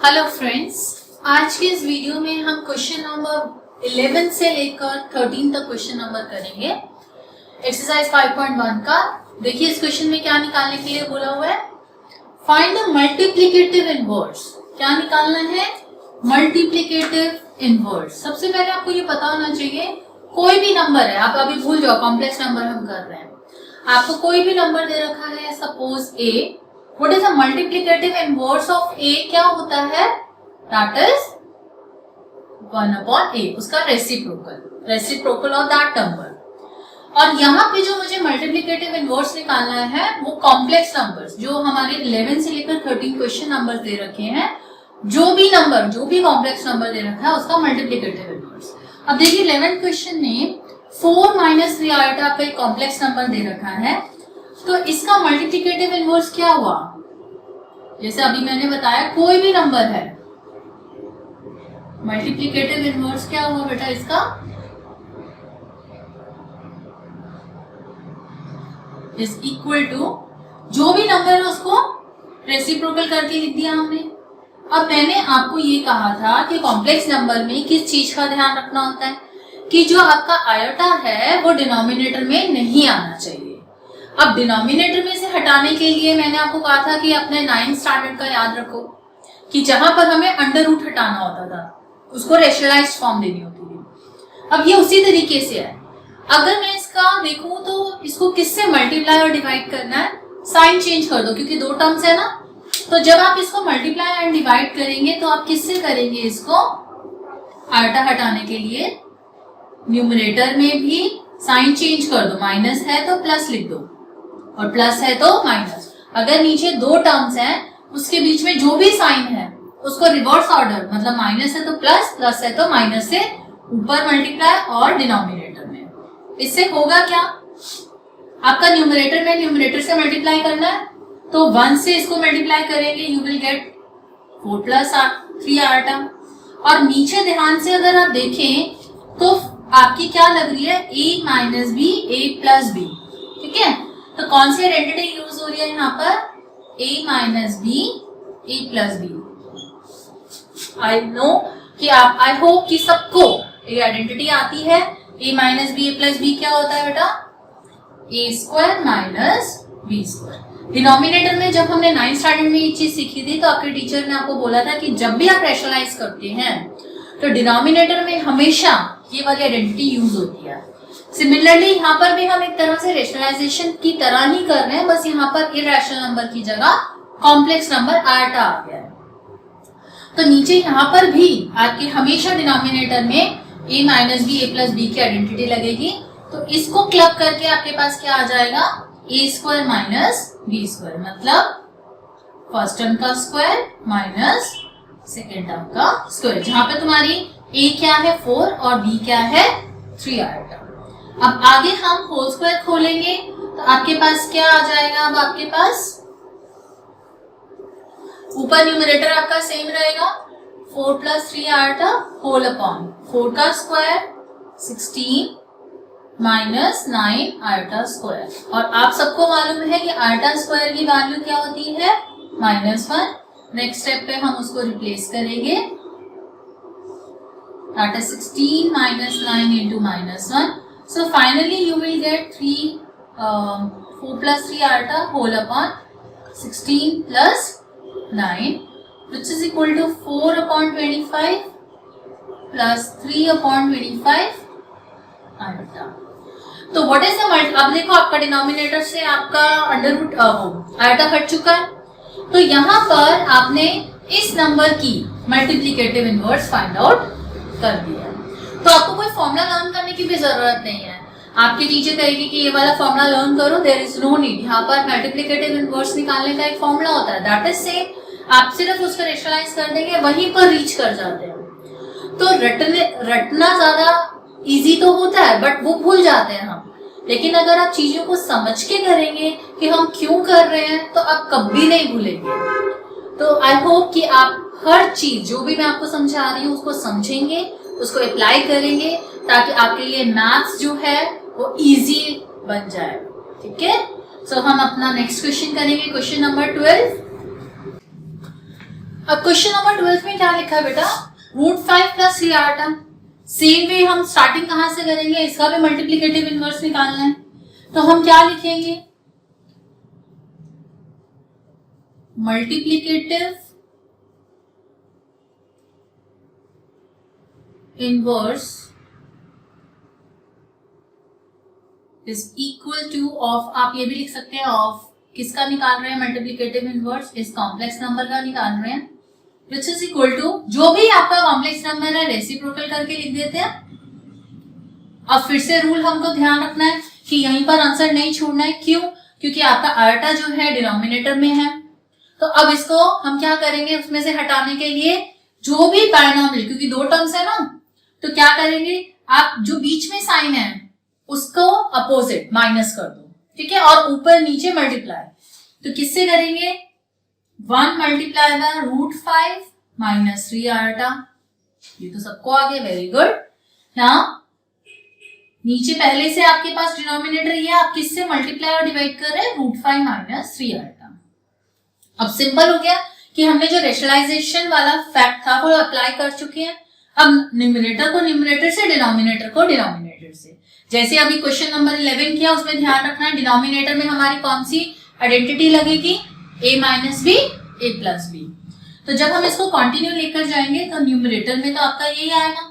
Hello friends, आज के इस वीडियो में हम क्वेश्चन नंबर 11 से लेकर 13 तक क्वेश्चन नंबर करेंगे एक्सरसाइज 5.1 का। देखिए इस क्वेश्चन में क्या निकालने के लिए बोला हुआ है, फाइंड द मल्टीप्लिकेटिव इनवर्स। क्या निकालना है? Multiplicative inverse. सबसे पहले आपको ये पता होना चाहिए, कोई भी नंबर है, आप अभी भूल जाओ कॉम्प्लेक्स नंबर हम कर रहे हैं, आपको कोई भी नंबर दे रखा है, suppose A, what is the multiplicative inverse of A? क्या होता है? दैट इज 1/a, उसका रेसिप्रोकल ऑफ दैट नंबर। और यहाँ पे जो मुझे मल्टीप्लिकेटिव इनवर्स निकालना है वो कॉम्प्लेक्स नंबर्स, जो हमारे 11 से लेकर 13 क्वेश्चन नंबर दे रखे हैं, जो भी कॉम्प्लेक्स नंबर दे रखा है उसका मल्टीप्लिकेटिव इनवर्स। अब देखिए 11th क्वेश्चन में 4 - 3 आइटा का एक कॉम्प्लेक्स नंबर दे रखा है, तो इसका मल्टीप्लिकेटिव इनवर्स क्या हुआ? जैसे अभी मैंने बताया कोई भी नंबर है, मल्टीप्लिकेटिव इनवर्स क्या हुआ बेटा इसका? इज इक्वल टू जो भी नंबर है उसको रेसिप्रोकल करके लिख दिया हमने। अब मैंने आपको ये कहा था कि कॉम्प्लेक्स नंबर में किस चीज का ध्यान रखना होता है कि जो आपका आयोटा है वो डिनोमिनेटर में नहीं आना चाहिए। अब डिनोमिनेटर में से हटाने के लिए मैंने आपको कहा था कि अपने 9th स्टैंडर्ड का याद रखो कि जहां पर हमें अंडर रूट हटाना होता था उसको रेशनलाइज्ड फॉर्म देनी होती थी। अब ये उसी तरीके से है। अगर मैं इसका देखूं तो इसको किससे मल्टीप्लाई और डिवाइड करना है? साइन चेंज कर दो क्योंकि दो टर्म्स है ना, तो जब आप इसको मल्टीप्लाई एंड डिवाइड करेंगे तो आप किससे करेंगे? इसको आयोटा हटाने के लिए न्यूमरेटर में भी साइन चेंज कर दो, माइनस है तो प्लस लिख दो और प्लस है तो माइनस। अगर नीचे दो टर्म्स हैं उसके बीच में जो भी साइन है उसको रिवर्स ऑर्डर, मतलब माइनस है तो प्लस, प्लस है तो माइनस से ऊपर मल्टीप्लाई और डिनोमिनेटर में। इससे होगा क्या? आपका न्यूमरेटर में न्यूमरेटर से मल्टीप्लाई करना है तो 1 से इसको मल्टीप्लाई करेंगे, यू विल गेट 4 + 3 आइटा। और नीचे ध्यान से अगर आप देखें तो आपकी क्या लग रही है? a - b, a + b। ठीक है, तो कौन सी आइडेंटिटी यूज हो रही है यहाँ पर? a - b, a + b। I hope कि सबको ये आइडेंटिटी आती है। a - b, a + b क्या होता है बेटा? a² - b²। डिनोमिनेटर में जब हमने 9th स्टैंडर्ड में ये चीज सीखी थी तो आपके टीचर ने आपको बोला था कि जब भी आप रैशनलाइज करते हैं तो डिनोमिनेटर में हमेशा ये वाली आइडेंटिटी यूज होती है। सिमिलरली यहाँ पर भी हम एक तरह से रेशनलाइजेशन की तरह ही कर रहे हैं, बस यहाँ पर इरेशनल नंबर की जगह कॉम्प्लेक्स नंबर आयोटा आ गया है। तो नीचे यहाँ पर भी आपके हमेशा डिनोमिनेटर में a - b, a + b की आइडेंटिटी लगेगी, तो इसको क्लब करके आपके पास क्या आ जाएगा? a² - b², मतलब फर्स्ट टर्म का स्क्वायर माइनस सेकेंड टर्म का स्क्वायर, जहां पे तुम्हारी a क्या है 4 और b क्या है 3 आइटा। अब आगे हम होल स्क्वायर खोलेंगे तो आपके पास क्या आ जाएगा? अब आपके पास ऊपर न्यूमरेटर आपका सेम रहेगा, 4 + 3 आइटा होल अपॉन 4 का स्क्वायर 16 - 9 आइटा स्क्वायर। और आप सबको मालूम है कि आइटा स्क्वायर की वैल्यू क्या होती है? -1। नेक्स्ट स्टेप पे हम उसको रिप्लेस करेंगे, that is 16 - 9 into -1. So finally you will get 4 + 3 iota whole upon 16 + 9, which is equal to 4/25 plus 3/25 iota. तो what is the अब देखो आपका डिनोमिनेटर से आपका अंडर रूट आयोटा हट चुका है, तो यहाँ पर आपने इस नंबर की मल्टीप्लिकेटिव इनवर्स फाइंड आउट कर दिया। तो आपको कोई फॉर्मूला लर्न करने की भी जरूरत नहीं है। आपके टीचर कहेगी कि ये वाला फॉर्मूला लर्न करो, देयर इज नो नीड। यहाँ पर मल्टीप्लिकेटिव इनवर्स निकालने का एक फॉर्मूला होता है, दैट इज सेम। आप सिर्फ उसको रेशनलाइज कर देंगे, वहीं पर रीच कर जाते हैं। तो रटना ज्यादा इजी तो होता है बट वो भूल जाते हैं हम। लेकिन अगर आप चीजों को समझ के करेंगे कि हम क्यों कर रहे हैं तो आप कभी नहीं भूलेंगे। तो आई होप कि आप हर चीज जो भी मैं आपको समझा रही हूँ उसको समझेंगे, उसको अप्लाई करेंगे, ताकि आपके लिए मैथ्स जो है वो इजी बन जाए। ठीक है, सो हम अपना नेक्स्ट क्वेश्चन करेंगे, क्वेश्चन नंबर 12। अब क्वेश्चन नंबर 12 में क्या लिखा है बेटा, √5 प्लस 3 आटा। सेम वे हम स्टार्टिंग कहां से करेंगे, इसका भी मल्टीप्लिकेटिव इनवर्स निकालना है। तो हम क्या लिखेंगे, multiplicative inverse is equal two of, आप ये भी लिख सकते हैं ऑफ किसका निकाल रहे हैं, मल्टीप्लिकेटिव इनवर्स इस कॉम्प्लेक्स नंबर का निकाल रहे हैं, विच इज इक्वल टू जो भी आपका कॉम्प्लेक्स नंबर है रेसिप्रोकल करके लिख देते हैं। अब फिर से रूल हमको ध्यान रखना है कि यहीं पर आंसर नहीं छोड़ना है, क्यों, क्योंकि आपका आर्टा जो है डिनोमिनेटर में है। तो अब इसको हम क्या करेंगे, उसमें से हटाने के लिए जो भी बायनॉमियल, क्योंकि दो टर्म्स है ना, तो क्या करेंगे, आप जो बीच में साइन है उसको अपोजिट माइनस कर दो, ठीक है, और ऊपर नीचे मल्टीप्लाई। तो किससे करेंगे, 1 मल्टीप्लाई बाय √5 माइनस 3 आर्टा। ये तो सबको आ गया, वेरी गुड। नाउ नीचे पहले से आपके पास डिनोमिनेटर ये, आप किससे मल्टीप्लाई और डिवाइड कर रहे हैं, √5 माइनस 3 आर्टा। अब सिंपल हो गया कि हमने जो रेशनलाइजेशन वाला फैक्ट था वो अप्लाई कर चुके हैं। अब न्यूमरेटर को न्यूमरेटर से, डिनोमिनेटर को डिनोमिनेटर से। जैसे अभी क्वेश्चन नंबर 11 किया, उसमें ध्यान रखना है डिनोमिनेटर में हमारी कौन सी आइडेंटिटी लगेगी, a minus b, a plus b. तो जब हम इसको कंटिन्यू लेकर जाएंगे तो न्यूमरेटर में तो आपका यही आएगा,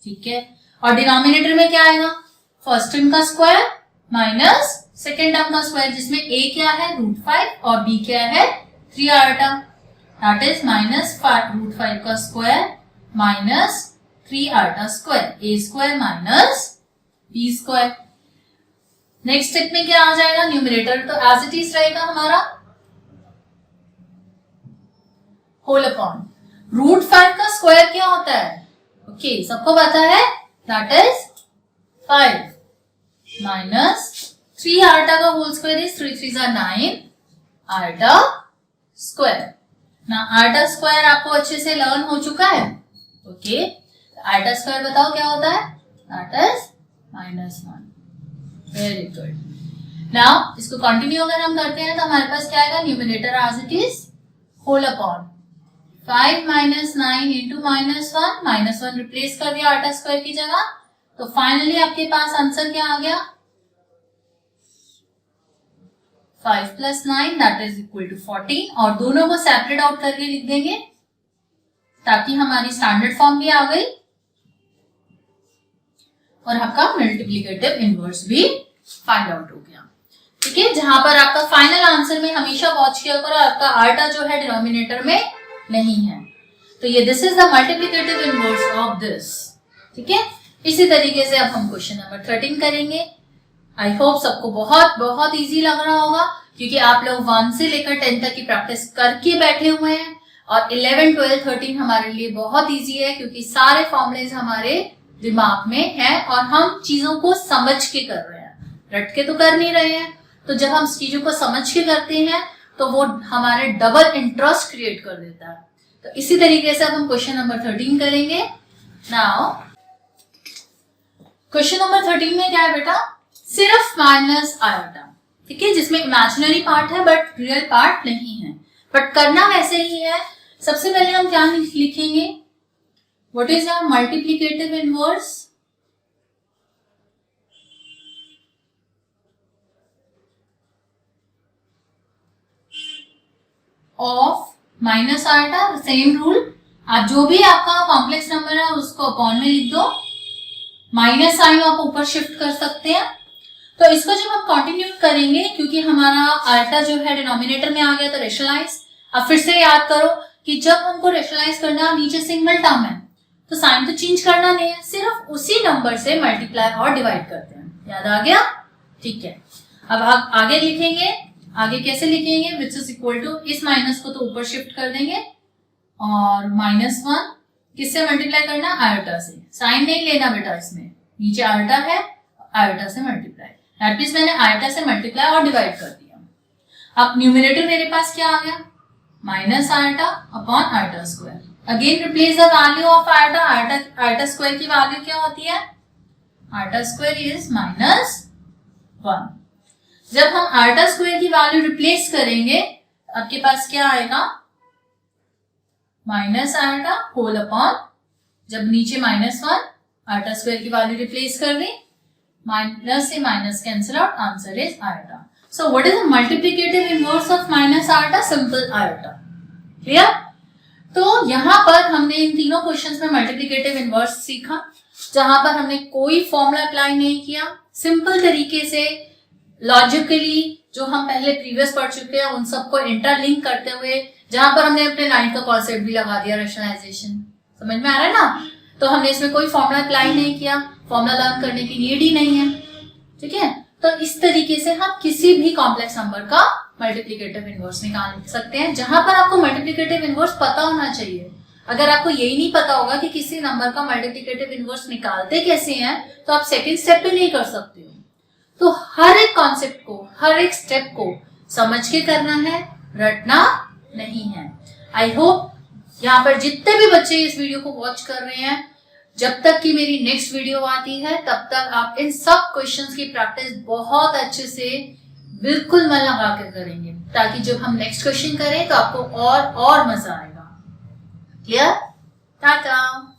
ठीक है, और डिनोमिनेटर में क्या आएगा, फर्स्ट टर्म का स्क्वायर माइनस सेकेंड टर्म का स्क्वायर, जिसमें a क्या है √5 और b क्या है 3 आर्टा, दैट इज माइनस √5 का स्क्वायर माइनस 3 आर्टा square, a square minus b square. Next step में क्या आ जाएगा, न्यूमरेटर तो एज इट इज रहेगा हमारा, होल अपॉन √5 का स्क्वायर क्या होता है, ओके सबको पता है, दैट इज 5 माइनस 3 आर्टा का होल स्क्वायर इज 3 3 are 9 आर्टा स्क्वायर। ना आर्टा स्क्वायर आपको अच्छे से लर्न हो चुका है, ओके, आर्टा स्क्वायर बताओ क्या होता है, that is -1, very good. Now इसको कंटिन्यू अगर हम करते हैं तो हमारे पास क्या आएगा, numerator as it is whole upon 5 minus 9 into -1, -1 replace कर दिया आर्टा स्क्वायर की जगह, तो फाइनली आपके पास आंसर क्या आ गया, 5 plus 9 that is equal to 14, और दोनों को सेपरेट आउट करके लिख देंगे ताकि हमारी स्टैंडर्ड फॉर्म भी आ गई और आपका मल्टीप्लिकेटिव इनवर्स भी फाइंड आउट हो गया, ठीक है। जहां पर आपका फाइनल आंसर में हमेशा वॉच किया करो आपका आर्टा जो है डिनोमिनेटर में नहीं है, तो ये this is the multiplicative inverse of this, ठीक है। इसी तरीके से अब हम क्वेश्चन नंबर 13 करेंगे। आई होप सबको बहुत बहुत इजी लग रहा होगा, क्योंकि आप लोग 1 से लेकर 10 तक की प्रैक्टिस करके बैठे हुए हैं, और 11, 12, 13 हमारे लिए बहुत इजी है, क्योंकि सारे फॉर्मुलेज हमारे दिमाग में है और हम चीजों को समझ के कर रहे हैं, रट के तो कर नहीं रहे हैं। तो जब हम चीजों को समझ के करते हैं तो वो हमारे डबल इंटरेस्ट क्रिएट कर देता है। तो इसी तरीके से अब हम क्वेश्चन नंबर 13 करेंगे। नाउ क्वेश्चन नंबर 13 में क्या है बेटा, सिर्फ माइनस आयोटा, ठीक है, जिसमें इमेजिनरी पार्ट है बट रियल पार्ट नहीं है, बट करना वैसे ही है। सबसे पहले हम क्या लिखेंगे, what is our multiplicative inverse of minus iota, same rule, आप जो भी आपका कॉम्प्लेक्स नंबर है उसको अपॉन में लिख दो, माइनस साइन आप ऊपर शिफ्ट कर सकते हैं। तो इसको जब हम कंटिन्यू करेंगे, क्योंकि हमारा आर्टा जो है डिनोमिनेटर में आ गया तो रेशनलाइज। अब फिर से याद करो कि जब हमको रेशनलाइज करना है, नीचे सिंगल टर्म है तो साइन तो चेंज करना नहीं है, सिर्फ उसी नंबर से मल्टीप्लाई और डिवाइड करते हैं। याद आ गया, ठीक है। अब आप आगे लिखेंगे, आगे कैसे लिखेंगे, विच इज इक्वल टू, इस माइनस को तो ऊपर शिफ्ट कर देंगे और -1 किससे मल्टीप्लाई करना, आयोटा से। साइन नहीं लेना बेटा, इसमें नीचे आयोटा है, आयोटा से मल्टीप्लाई, दैट मींस मैंने आयोटा से मल्टीप्लाई और डिवाइड कर दिया। अब न्यूमरेटर मेरे पास क्या आ गया, minus iota upon iota square. Again replace the value of iota, iota square की वैल्यू क्या होती है, आयोटा स्क्वायर इज -1। जब हम आयोटा स्क्वायर की वैल्यू रिप्लेस करेंगे आपके पास क्या आएगा, माइनस आयोटा होल अपॉन, जब नीचे -1 आयोटा स्क्वायर की वैल्यू रिप्लेस कर दी, माइनस से minus cancel out, answer is iota. So what is the multiplicative inverse of minus iota? Simple iota. Clear? तो यहाँ पर हमने इन तीनों क्वेश्चंस में मल्टीप्लिकेटिव इनवर्स सीखा, जहां पर हमने कोई फॉर्मूला अप्लाई नहीं किया, सिंपल तरीके से लॉजिकली जो हम पहले प्रीवियस पढ़ चुके हैं उन सबको इंटरलिंक करते हुए, जहां पर हमने अपने लाइन का कॉन्सेप्ट भी लगा दिया, रैशनलाइजेशन. समझ में आ रहा है ना? तो हमने इसमें कोई फॉर्मूला अप्लाई नहीं किया, फॉर्मूला लर्न करने की नीड ही नहीं है. ठीक है? तो इस तरीके से हम किसी भी कॉम्प्लेक्स नंबर का मल्टीप्लिकेटिव इनवर्स निकाल सकते हैं, जहां पर आपको मल्टीप्लिकेटिव इनवर्स पता होना चाहिए. अगर आपको यही नहीं पता होगा कि किसी नंबर का मल्टीप्लिकेटिव इनवर्स निकालते कैसे हैं, तो आप सेकंड स्टेप पे नहीं कर सकते हो. तो हर एक कॉन्सेप्ट को, हर एक स्टेप को समझ के करना है, रटना नहीं है. आई होप यहाँ पर जितने भी बच्चे इस वीडियो को वॉच कर रहे हैं, जब तक कि मेरी नेक्स्ट वीडियो आती है तब तक आप इन सब क्वेश्चंस की प्रैक्टिस बहुत अच्छे से बिल्कुल मन लगा कर करेंगे, ताकि जब हम नेक्स्ट क्वेश्चन करें तो आपको और मजा आएगा. क्लियर? टाटा.